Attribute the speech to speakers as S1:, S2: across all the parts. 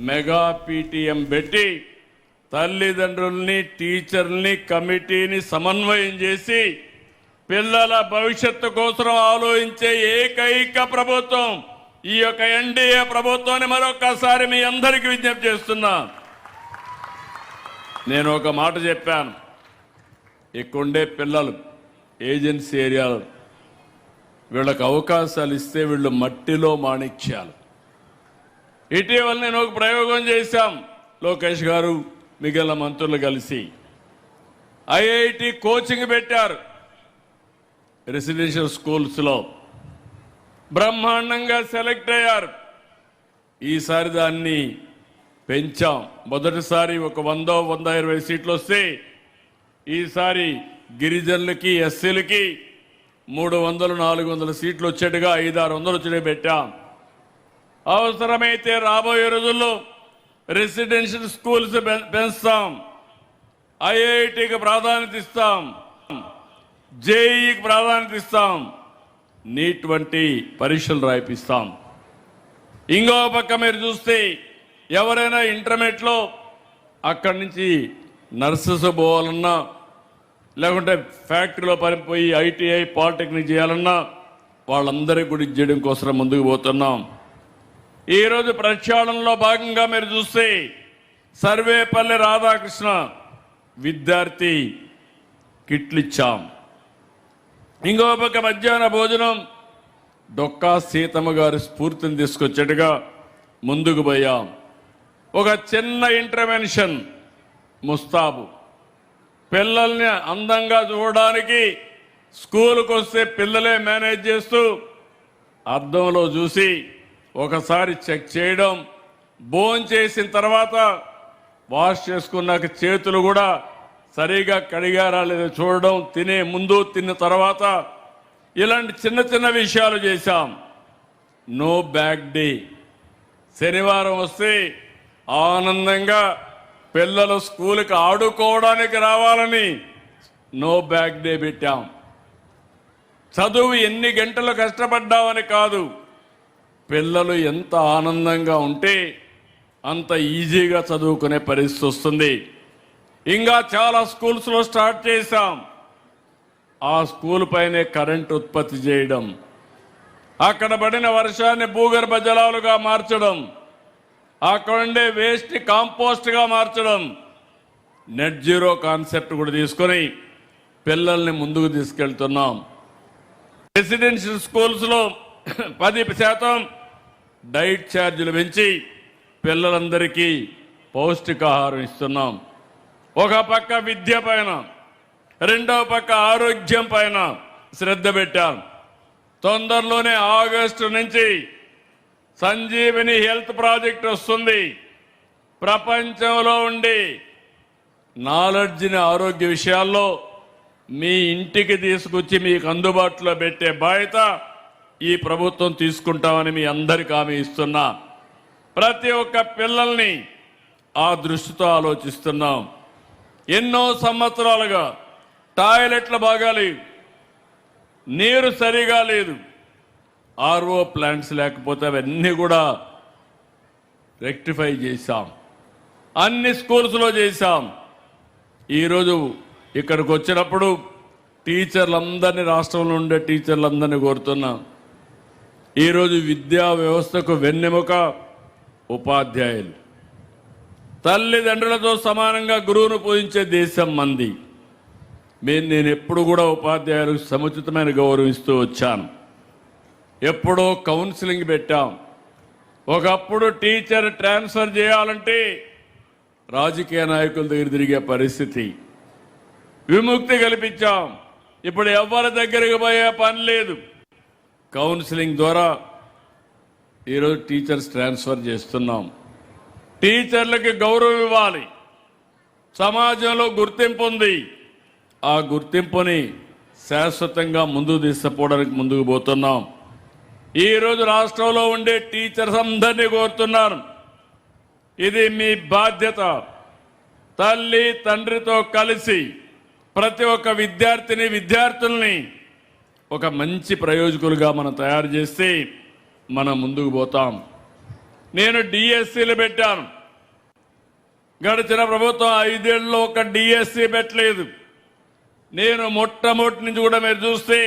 S1: Mega PTM పెట్టి తల్లిదండ్రుల్ని టీచర్ని కమిటీని సమన్వయం చేసి పిల్లల భవిష్యత్తు కోసం ఆలోచించే ఏకైక ప్రభుత్వం ఈ యొక్క ఎన్డీఏ ప్రభుత్వాన్ని మరొకసారి మీ అందరికీ విజ్ఞప్తి చేస్తున్నా. నేను ఒక మాట చెప్పాను, ఇక్కడుండే పిల్లలు ఏజెన్సీ ఏరియాలో వీళ్ళకి అవకాశాలు ఇస్తే వీళ్ళు మట్టిలో మాణిక్యాలు. ఇటీవల నేను ఒక ప్రయోగం చేశాం, లోకేష్ గారు మిగిలిన మంత్రులు కలిసి ఐఐటి కోచింగ్ పెట్టారు. రెసిడెన్షియల్ స్కూల్స్లో బ్రహ్మాండంగా సెలెక్ట్ అయ్యారు. ఈసారి దాన్ని పెంచాం. మొదటిసారి ఒక 100-120 సీట్లు వస్తే ఈసారి గిరిజనులకి ఎస్సీలకి 300-400 సీట్లు వచ్చేట్టుగా 500-600 వచ్చేట్టుగా పెట్టాం. అవసరమైతే రాబోయే రోజుల్లో రెసిడెన్షియల్ స్కూల్స్ పెంచుతాం, ఐఐటికి ప్రాధాన్యత ఇస్తాం, జేఈకి ప్రాధాన్యత ఇస్తాం, నీట్ వంటి పరీక్షలు రాయిపిస్తాం. ఇంకో పక్క మీరు చూస్తే ఎవరైనా ఇంటర్మీడియట్లో అక్కడి నుంచి నర్సెస్ పోవాలన్నా లేకుంటే ఫ్యాక్టరీలో పనిపోయి ఐటీఐ పాలిటెక్నిక్ చేయాలన్నా వాళ్ళందరికీ కూడా చేయడం కోసం ముందుకు పోతున్నాం. ఈరోజు ప్రక్షాళనలో భాగంగా మీరు చూస్తే సర్వేపల్లి రాధాకృష్ణ విద్యార్థి కిట్లు ఇచ్చాం. ఇంకో పక్క మధ్యాహ్న భోజనం డొక్కా సీతమ్మ గారి స్ఫూర్తిని తీసుకొచ్చేట్టుగా ముందుకు పోయాం. ఒక చిన్న ఇంటర్వెన్షన్ ముస్తాబు, పిల్లల్ని అందంగా చూడడానికి స్కూల్కి వస్తే పిల్లలే మేనేజ్ చేస్తూ అద్దంలో చూసి ఒకసారి చెక్ చేయడం, భోజనం చేసిన తర్వాత వాష్ చేసుకున్నాక చేతులు కూడా సరిగా కడిగారా లేదో చూడడం, తినే ముందు తిన్న తర్వాత, ఇలాంటి చిన్న చిన్న విషయాలు చేశాం. నో బ్యాగ్ డే, శనివారం వస్తే ఆనందంగా పిల్లలు స్కూల్కి ఆడుకోవడానికి రావాలని నో బ్యాగ్ డే పెట్టాం. చదువు ఎన్ని గంటలు కష్టపడ్డామని కాదు, పిల్లలు ఎంత ఆనందంగా ఉంటే అంత ఈజీగా చదువుకునే పరిస్థితి వస్తుంది. ఇంకా చాలా స్కూల్స్లో స్టార్ట్ చేశాం. ఆ స్కూల్ పైనే కరెంట్ ఉత్పత్తి చేయడం, అక్కడ పడిన వర్షాన్ని భూగర్భ జలాలుగా మార్చడం, అక్కడ ఉండే వేస్ట్ కాంపోస్ట్గా మార్చడం, నెట్ జీరో కాన్సెప్ట్ కూడా తీసుకొని పిల్లల్ని ముందుకు తీసుకెళ్తున్నాం. రెసిడెన్షియల్ స్కూల్స్లో 10% డైట్ ఛార్జీలు పెంచి పిల్లలందరికీ పౌష్టికాహారం ఇస్తున్నాం. ఒక పక్క విద్య పైన, రెండవ పక్క ఆరోగ్యం పైన శ్రద్ధ పెట్టాం. తొందరలోనే ఆగస్టు నుంచి సంజీవిని హెల్త్ ప్రాజెక్ట్ వస్తుంది. ప్రపంచంలో ఉండి నాలెడ్జ్ని ఆరోగ్య విషయాల్లో మీ ఇంటికి తీసుకొచ్చి మీకు అందుబాటులో పెట్టే బాధ్యత ఈ ప్రభుత్వం తీసుకుంటామని మీ అందరికీ హామీ ఇస్తున్నా. ప్రతి ఒక్క పిల్లల్ని ఆ దృష్టితో ఆలోచిస్తున్నాం. ఎన్నో సంవత్సరాలుగా టాయిలెట్లు బాగాలేవు, నీరు సరిగా లేదు, ఆర్ఓ ప్లాంట్స్ లేకపోతే అవన్నీ కూడా రెక్టిఫై చేశాం. అన్ని స్కూల్స్లో చేశాం. ఈరోజు ఇక్కడికి వచ్చినప్పుడు టీచర్లందరినీ, రాష్ట్రంలో ఉండే టీచర్లందరినీ కోరుతున్నాం. ఈరోజు విద్యా వ్యవస్థకు వెన్నెముక ఉపాధ్యాయులు. తల్లిదండ్రులతో సమానంగా గురువును పూజించే దేశం మంది. నేను ఎప్పుడు కూడా ఉపాధ్యాయులకు సముచితమైన గౌరవం ఇస్తూ వచ్చాను. ఎప్పుడో కౌన్సిలింగ్ పెట్టాం. ఒకప్పుడు టీచర్ ట్రాన్స్ఫర్ చేయాలంటే రాజకీయ నాయకుల దగ్గర తిరిగే పరిస్థితి. విముక్తి కల్పించాం. ఇప్పుడు ఎవరి దగ్గరికి పోయే పని లేదు. కౌన్సిలింగ్ ద్వారా ఈరోజు టీచర్స్ ట్రాన్స్ఫర్ చేస్తున్నాం. టీచర్లకి గౌరవం ఇవ్వాలి. సమాజంలో గుర్తింపు ఉంది. ఆ గుర్తింపుని శాశ్వతంగా ముందుకు తీసుకుపోవడానికి ముందుకు పోతున్నాం. ఈరోజు రాష్ట్రంలో ఉండే టీచర్స్ అందరినీ కోరుతున్నారు, ఇది మీ బాధ్యత. తల్లి తండ్రితో కలిసి ప్రతి ఒక్క విద్యార్థిని విద్యార్థుల్ని ఒక మంచి ప్రయోజకులుగా మనం తయారు చేస్తే మనం ముందుకు పోతాం. నేను డిఎస్సీలు పెట్టాను. గడిచిన ప్రభుత్వం 5 ఏళ్లలో ఒక డిఎస్సీ పెట్టలేదు. నేను మొట్టమొదటి నుంచి కూడా మీరు చూస్తే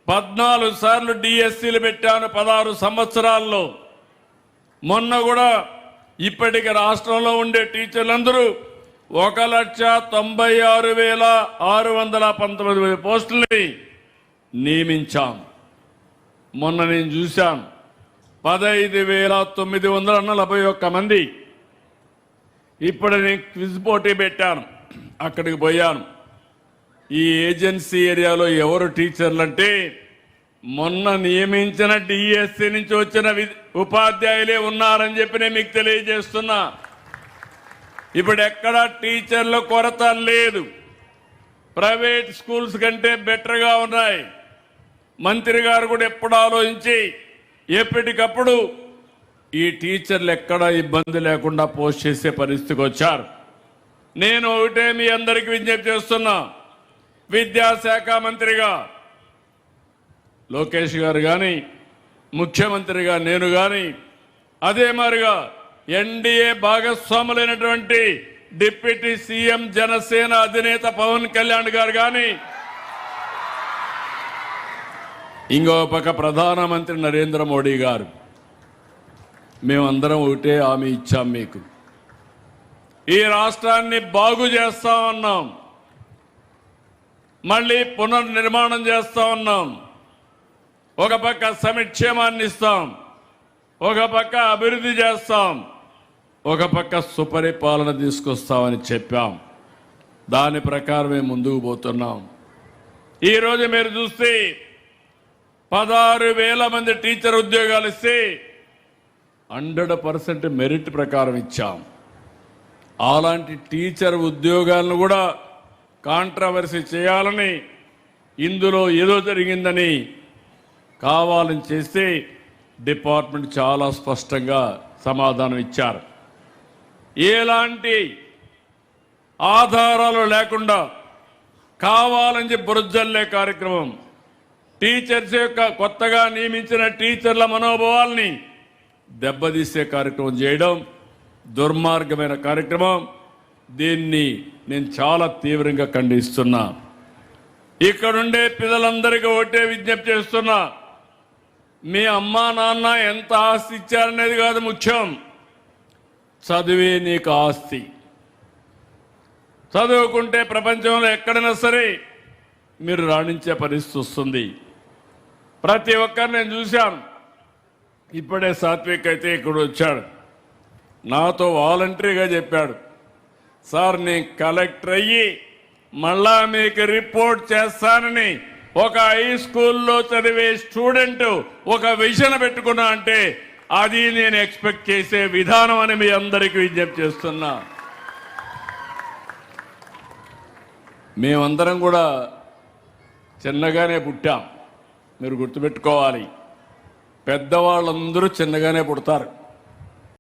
S1: 14 సార్లు డిఎస్సీలు పెట్టాను 16 సంవత్సరాల్లో. మొన్న కూడా ఇప్పటికి రాష్ట్రంలో ఉండే టీచర్లందరూ 1,96,619 పోస్టుల్ని నియమించాం. మొన్న నేను చూశాను 15,941 మంది. ఇప్పుడు నేను క్విజ్ పోటీ పెట్టాను, అక్కడికి పోయాను. ఈ ఏజెన్సీ ఏరియాలో ఎవరు టీచర్లు అంటే మొన్న నియమించిన డిఎస్సీ నుంచి వచ్చిన ఉపాధ్యాయులే ఉన్నారని చెప్పి నేను మీకు తెలియజేస్తున్నా. ఇప్పుడు ఎక్కడా టీచర్ల కొరత లేదు. ప్రైవేట్ స్కూల్స్ కంటే బెటర్గా ఉన్నాయి. మంత్రి గారు కూడా ఎప్పుడు ఆలోచించి ఎప్పటికప్పుడు ఈ టీచర్లు ఎక్కడా ఇబ్బంది లేకుండా పోస్ట్ చేసే పరిస్థితికి వచ్చారు. నేను ఒకటే మీ అందరికీ విజ్ఞప్తి చేస్తున్నా, విద్యాశాఖ మంత్రిగా లోకేష్ గారు కానీ, ముఖ్యమంత్రిగా నేను కానీ, అదే మాదిరిగా ఎన్డీఏ భాగస్వాములైనటువంటి డిప్యూటీ సీఎం జనసేన అధినేత పవన్ కళ్యాణ్ గారు కానీ, ఇంకో పక్క ప్రధానమంత్రి నరేంద్ర మోడీ గారు, మేమందరం ఒకటే హామీ ఇచ్చాం మీకు. ఈ రాష్ట్రాన్ని బాగు చేస్తా ఉన్నాం, మళ్ళీ పునర్నిర్మాణం చేస్తా ఉన్నాం. ఒక పక్క సంక్షేమాన్ని ఇస్తాం, ఒక పక్క అభివృద్ధి చేస్తాం, ఒక పక్క సుపరిపాలన తీసుకొస్తామని చెప్పాం. దాని ప్రకారమే ముందుకు పోతున్నాం. ఈరోజు మీరు చూస్తే 16,000 మంది టీచర్ ఉద్యోగాలు ఇస్తే 100% మెరిట్ ప్రకారం ఇచ్చాం. అలాంటి టీచర్ ఉద్యోగాలను కూడా కాంట్రవర్సీ చేయాలని, ఇందులో ఏదో జరిగిందని కావాలని చేస్తే డిపార్ట్మెంట్ చాలా స్పష్టంగా సమాధానం ఇచ్చారు. ఎలాంటి ఆధారాలు లేకుండా కావాలని బురజల్లే కార్యక్రమం, టీచర్స్ యొక్క కొత్తగా నియమించిన టీచర్ల మనోభావాల్ని దెబ్బతీసే కార్యక్రమం చేయడం దుర్మార్గమైన కార్యక్రమం. దీన్ని నేను చాలా తీవ్రంగా ఖండిస్తున్నా. ఇక్కడుండే పిల్లలందరికీ ఒకటే విజ్ఞప్తి చేస్తున్నా, మీ అమ్మా నాన్న ఎంత ఆస్తి ఇచ్చారనేది కాదు ముఖ్యం, చదివే నీకు ఆస్తి. చదువుకుంటే ప్రపంచంలో ఎక్కడైనా సరే మీరు రాణించే పరిస్థితి వస్తుంది. ప్రతి ఒక్కరు నేను చూశాను. ఇప్పుడే సాత్విక్ అయితే ఇక్కడ వచ్చాడు, నాతో వాలంటరీగా చెప్పాడు, సార్ నేను కలెక్టర్ అయ్యి మళ్ళా మీకు రిపోర్ట్ చేస్తానని ఒక హై స్కూల్లో చదివే స్టూడెంట్ ఒక విజన్ పెట్టుకున్నా అంటే అది నేను ఎక్స్పెక్ట్ చేసే విధానం అని మీ అందరికీ విజ్ఞప్తి చేస్తున్నా. మేమందరం కూడా చిన్నగానే పుట్టాం. మీరు గుర్తుపెట్టుకోవాలి, పెద్దవాళ్ళందరూ చిన్నగానే పుడతారు.